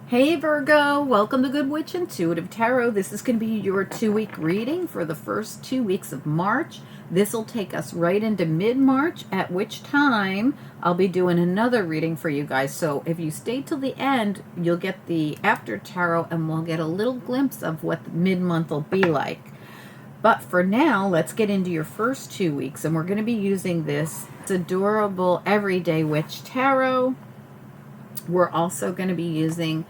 Hey Virgo, welcome to Good Witch Intuitive Tarot. This is going to be your 2-week reading for the first 2 weeks of March. This will take us right into mid-March, at which time I'll be doing another reading for you guys. So if you stay till the end, you'll get the after tarot and we'll get a little glimpse of what the mid-month will be like. But for now, let's get into your first 2 weeks, and we're going to be using this adorable Everyday Witch Tarot. We're also going to be using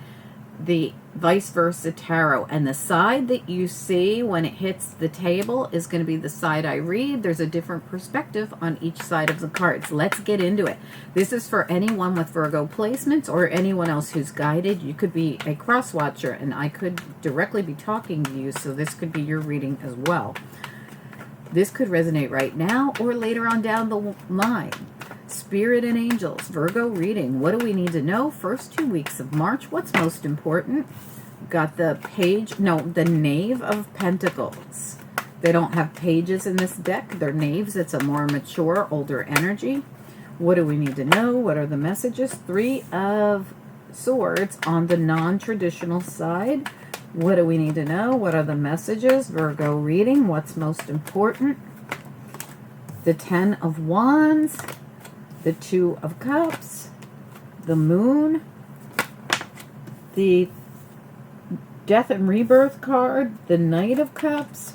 the vice versa tarot, and the side that you see when it hits the table is going to be the side I read. There's a different perspective on each side of the cards. Let's get into it. This is for anyone with Virgo placements or anyone else who's guided. You could be a cross watcher and I could directly be talking to you, so this could be your reading as well. This could resonate right now or later on down the line. Spirit and Angels, Virgo reading. What do we need to know? First 2 weeks of March. What's most important? Got the the Knave of Pentacles. They don't have pages in this deck. They're knaves. It's a more mature, older energy. What do we need to know? What are the messages? 3 of Swords on the non-traditional side. What do we need to know? What are the messages? Virgo reading. What's most important? The 10 of Wands. The 2 of Cups, the Moon, the Death and Rebirth card, the Knight of Cups,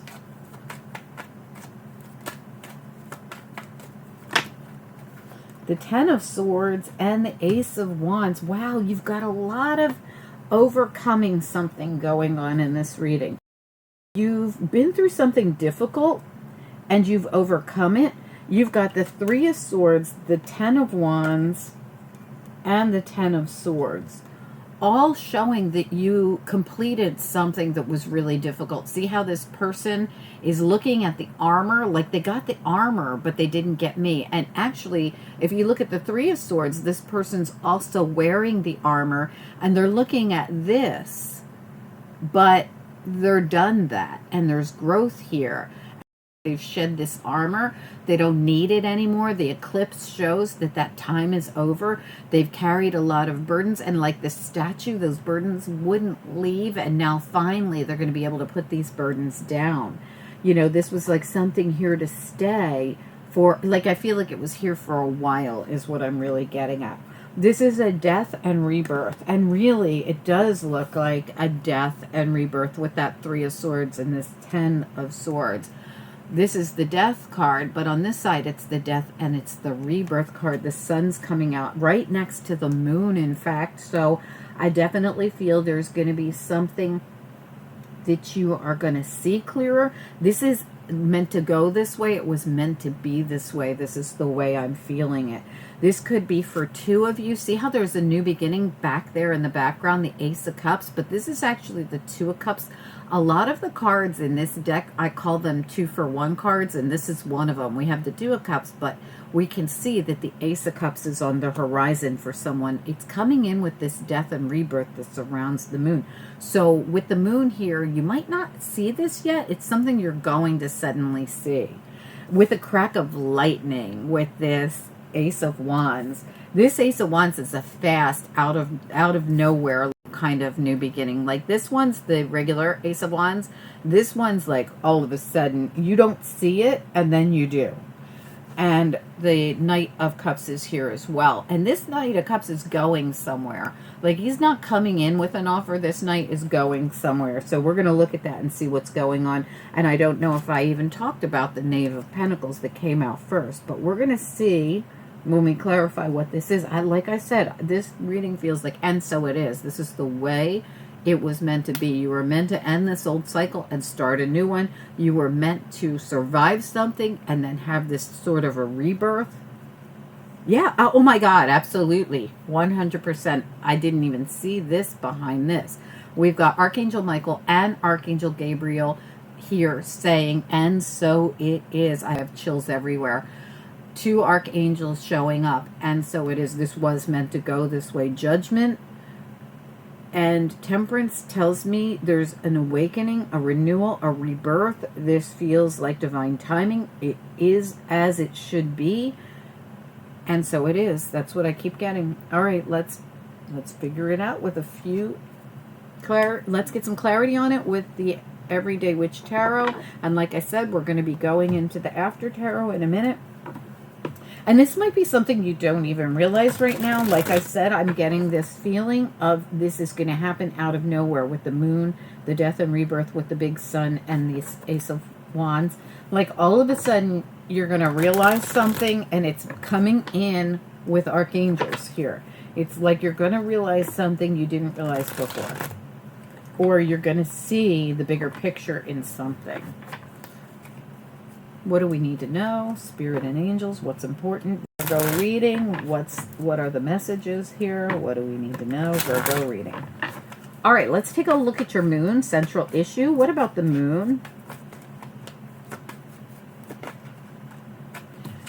the 10 of Swords, and the Ace of Wands. Wow, you've got a lot of overcoming something going on in this reading. You've been through something difficult and you've overcome it. You've got the 3 of Swords, the 10 of Wands, and the 10 of Swords, all showing that you completed something that was really difficult. See how this person is looking at the armor? Like they got the armor, but they didn't get me. And actually, if you look at the 3 of Swords, this person's also wearing the armor, and they're looking at this, but they're done that, and there's growth here. They've shed this armor. They don't need it anymore. The eclipse shows that that time is over. They've carried a lot of burdens, and like this statue, those burdens wouldn't leave, and now finally they're going to be able to put these burdens down. You know, this was like something here to stay for, like, I feel like it was here for a while is what I'm really getting at. This is a death and rebirth, and really it does look like a death and rebirth with that 3 of Swords and this 10 of Swords. This is the death card, but on this side it's the death and it's the rebirth card. The sun's coming out right next to the moon, in fact. So I definitely feel there's going to be something that you are going to see clearer. This is meant to go this way. It was meant to be this way. This is the way I'm feeling it. This could be for 2 of you. See how there's a new beginning back there in the background, the Ace of Cups, but this is actually the 2 of Cups. A lot of the cards in this deck, I call them 2-for-1 cards, and this is one of them. We have the 2 of Cups, but we can see that the Ace of Cups is on the horizon for someone. It's coming in with this death and rebirth that surrounds the moon. So with the moon here, you might not see this yet. It's something you're going to suddenly see. With a crack of lightning, with this Ace of Wands. This Ace of Wands is a fast, out of nowhere kind of new beginning. Like this one's the regular Ace of Wands. This one's like all of a sudden you don't see it and then you do. And the Knight of Cups is here as well. And this Knight of Cups is going somewhere. Like he's not coming in with an offer. This Knight is going somewhere. So we're going to look at that and see what's going on. And I don't know if I even talked about the Knave of Pentacles that came out first. But we're going to see when we clarify what this is. Like I said, this reading feels like, and so it is. This is the way it was meant to be. You were meant to end this old cycle and start a new one. You were meant to survive something and then have this sort of a rebirth. Yeah. Oh my God. Absolutely. 100%. I didn't even see this behind this. We've got Archangel Michael and Archangel Gabriel here saying, and so it is. I have chills everywhere. 2 archangels showing up, and so it is. This was meant to go this way. Judgment and Temperance tells me there's an awakening, a renewal, a rebirth. This feels like divine timing. It is as it should be, and so it is. That's what I keep getting. All right, let's figure it out with a few Let's get some clarity on it with the Everyday Witch Tarot. And like I said, we're going to be going into the After Tarot in a minute. And this might be something you don't even realize right now. Like I said, I'm getting this feeling of this is going to happen out of nowhere with the moon, the death and rebirth with the big sun, and the Ace of Wands. Like all of a sudden, you're going to realize something, and it's coming in with archangels here. It's like you're going to realize something you didn't realize before. Or you're going to see the bigger picture in something. What do we need to know? Spirit and angels, what's important? Virgo reading, what are the messages here? What do we need to know? Virgo reading. All right, let's take a look at your moon, central issue. What about the moon?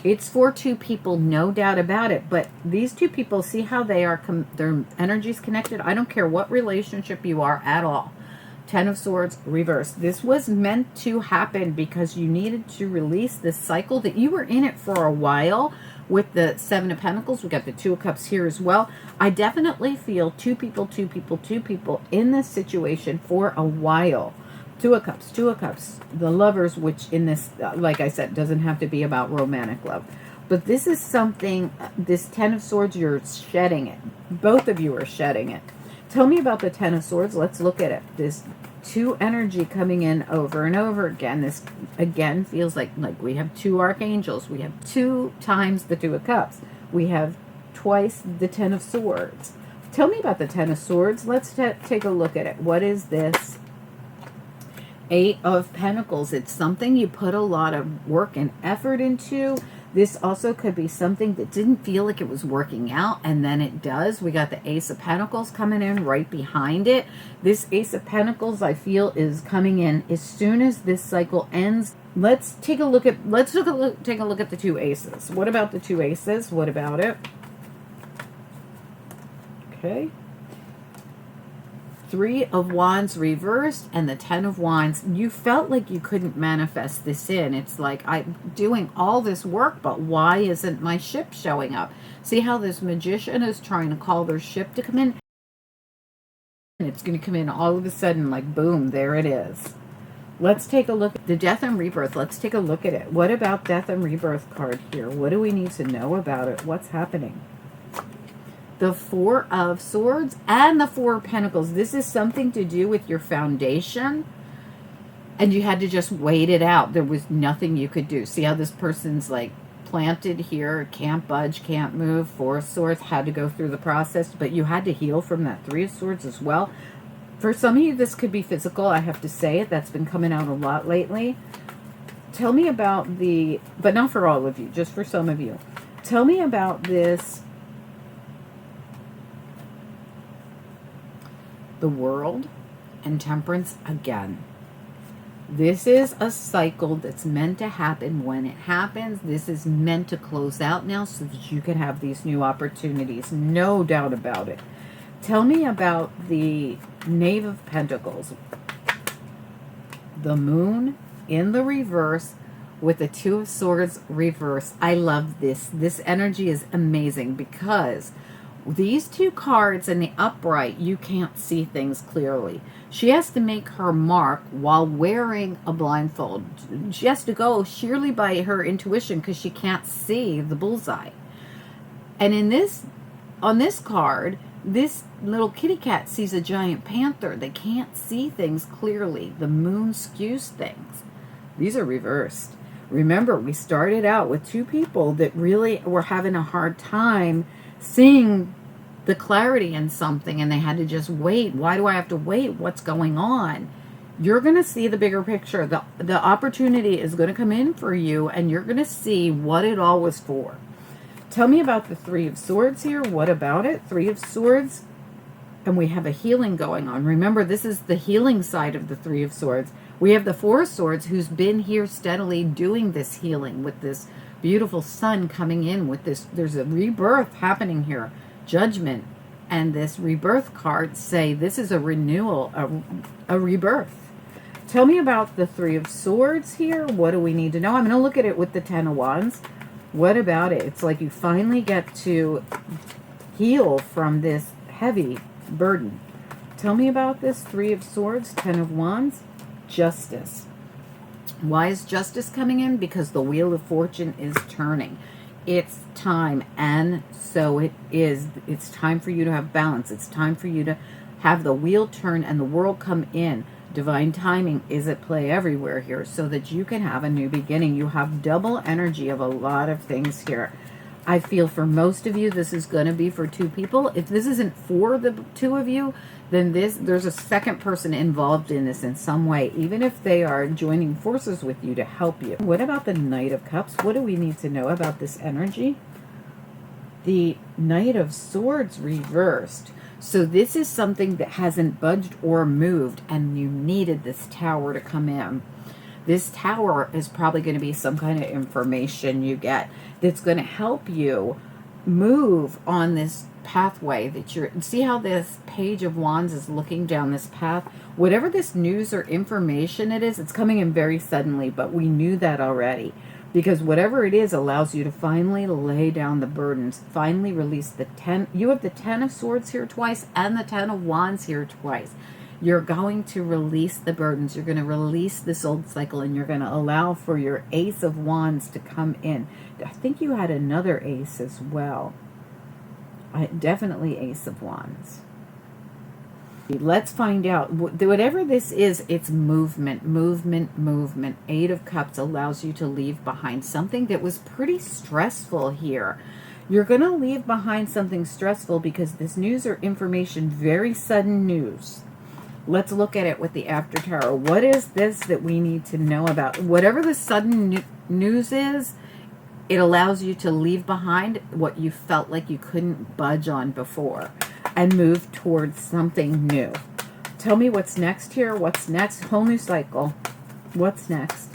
It's for two people, no doubt about it. But these two people, see how they are, their energy's connected? I don't care what relationship you are at all. Ten of Swords, reversed. This was meant to happen because you needed to release this cycle that you were in it for a while with the Seven of Pentacles. We got the Two of Cups here as well. I definitely feel two people in this situation for a while. Two of Cups, the Lovers, which in this, like I said, doesn't have to be about romantic love. But this is something, this Ten of Swords, you're shedding it. Both of you are shedding it. Tell me about the Ten of Swords. Let's look at it. This two energy coming in over and over again. This, again, feels like we have two archangels. We have 2 times the Two of Cups. We have twice the Ten of Swords. Tell me about the Ten of Swords. Let's take a look at it. What is this? 8 of Pentacles. It's something you put a lot of work and effort into. This also could be something that didn't feel like it was working out, and then it does. We got the Ace of Pentacles coming in right behind it. This Ace of Pentacles, I feel, is coming in as soon as this cycle ends. Let's take a look at take a look at the two aces. What about the two aces? What about it? Okay. 3 of Wands reversed and the 10 of Wands. You felt like you couldn't manifest this in. It's like, I'm doing all this work, but why isn't my ship showing up? See how this magician is trying to call their ship to come in? And it's going to come in all of a sudden, like, boom, there it is. Let's take a look at the Death and Rebirth. Let's take a look at it. What about Death and Rebirth card here? What do we need to know about it? What's happening? The 4 of Swords and the 4 of Pentacles. This is something to do with your foundation, and you had to just wait it out. There was nothing you could do. See how this person's like planted here, can't budge, can't move. 4 of Swords, had to go through the process, but you had to heal from that 3 of Swords as well. For some of you, this could be physical. I have to say it. That's been coming out a lot lately. Tell me about the, but not for all of you, just for some of you. Tell me about this. The World and Temperance again. This is a cycle that's meant to happen when it happens. This is meant to close out now so that you can have these new opportunities. No doubt about it. Tell me about the Knave of Pentacles. The Moon in the reverse with the 2 of Swords reverse. I love this. This energy is amazing because these 2 cards in the upright, you can't see things clearly. She has to make her mark while wearing a blindfold. She has to go sheerly by her intuition because she can't see the bullseye. And in this, on this card, this little kitty cat sees a giant panther. They can't see things clearly. The moon skews things. These are reversed. Remember, we started out with 2 people that really were having a hard time seeing the clarity in something, and they had to just wait. Why do I have to wait? What's going on? You're going to see the bigger picture. The opportunity is going to come in for you, and you're going to see what it all was for. Tell me about the 3 of Swords here. What about it? 3 of Swords, and we have a healing going on. Remember, this is the healing side of the 3 of Swords. We have the 4 of Swords, who's been here steadily doing this healing with this beautiful sun coming in with this. There's a rebirth happening here. Judgment, and this rebirth card say this is a renewal, a rebirth. Tell me about the 3 of Swords here. What do we need to know? I'm going to look at it with the 10 of Wands. What about it? It's like you finally get to heal from this heavy burden. Tell me about this. 3 of Swords, 10 of Wands, Justice. Why is justice coming in? Because the Wheel of Fortune is turning. It's time, and so it is. It's time for you to have balance. It's time for you to have the wheel turn and the world come in. Divine timing is at play everywhere here so that you can have a new beginning. You have double energy of a lot of things here. I feel for most of you, this is going to be for 2 people. If this isn't for the 2 of you, then there's a second person involved in this in some way, even if they are joining forces with you to help you. What about the Knight of Cups? What do we need to know about this energy? The Knight of Swords reversed. So this is something that hasn't budged or moved, and you needed this Tower to come in. This Tower is probably going to be some kind of information you get that's going to help you move on this pathway that you're. See how this Page of Wands is looking down this path? Whatever this news or information it is, it's coming in very suddenly, but we knew that already. Because whatever it is allows you to finally lay down the burdens, finally release the 10. You have the 10 of Swords here twice and the 10 of Wands here twice. You're going to release the burdens. You're going to release this old cycle, and you're going to allow for your Ace of Wands to come in. I think you had another Ace as well. Definitely Ace of Wands. Let's find out. Whatever this is, it's movement, movement, movement. 8 of Cups allows you to leave behind something that was pretty stressful here. You're going to leave behind something stressful because this news or information, very sudden news. Let's look at it with the After Tarot. What is this that we need to know about? Whatever the sudden news is, it allows you to leave behind what you felt like you couldn't budge on before and move towards something new. Tell me what's next here. What's next? Whole new cycle. What's next?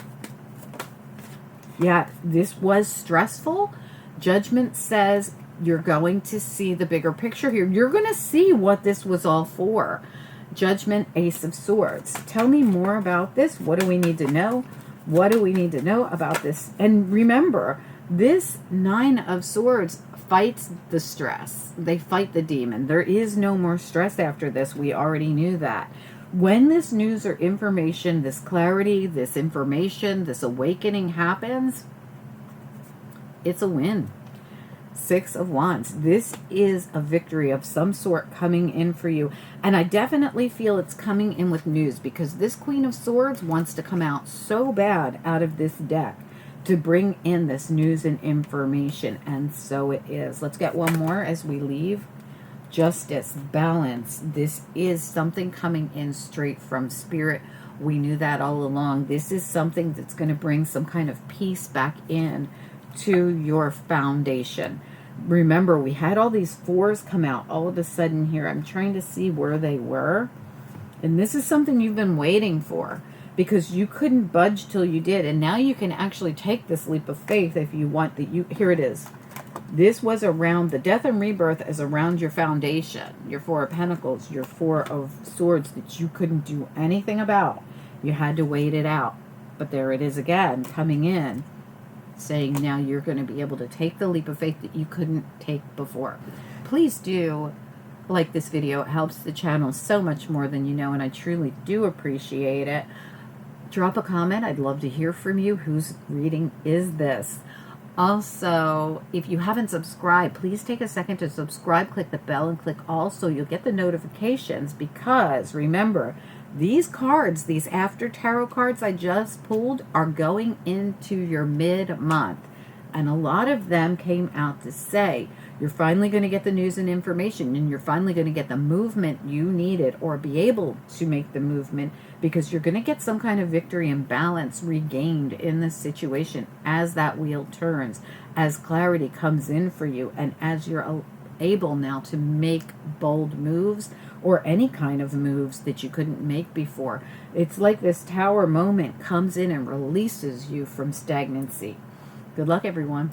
Yeah, this was stressful. Judgment says you're going to see the bigger picture here. You're going to see what this was all for. Judgment, Ace of Swords. Tell me more about this. What do we need to know? What do we need to know about this? And remember, this 9 of Swords fights the stress. They fight the demon. There is no more stress after this. We already knew that. When this news or information, this clarity, this information, this awakening happens, it's a win. 6 of Wands. This is a victory of some sort coming in for you. And I definitely feel it's coming in with news because this Queen of Swords wants to come out so bad out of this deck to bring in this news and information. And so it is. Let's get one more as we leave. Justice, balance. This is something coming in straight from Spirit. We knew that all along. This is something that's going to bring some kind of peace back in to your foundation. Remember, we had all these 4s come out all of a sudden here. I'm trying to see where they were. And this is something you've been waiting for because you couldn't budge till you did. And now you can actually take this leap of faith if you want. Here it is. This was around, the death and rebirth is around your foundation, your 4 of Pentacles, your 4 of Swords that you couldn't do anything about. You had to wait it out. But there it is again, coming in, saying now you're going to be able to take the leap of faith that you couldn't take before. Please do like this video. It helps the channel so much more than you know, and I truly do appreciate it. Drop a comment. I'd love to hear from you. Whose reading is this? Also, if you haven't subscribed, please take a second to subscribe, click the bell, and click all so you'll get the notifications, because remember, these cards, these After Tarot cards I just pulled, are going into your mid-month. And a lot of them came out to say, you're finally going to get the news and information, and you're finally going to get the movement you needed, or be able to make the movement, because you're going to get some kind of victory and balance regained in this situation as that wheel turns, as clarity comes in for you, and as you're able now to make bold moves or any kind of moves that you couldn't make before. It's like this Tower moment comes in and releases you from stagnancy. Good luck, everyone.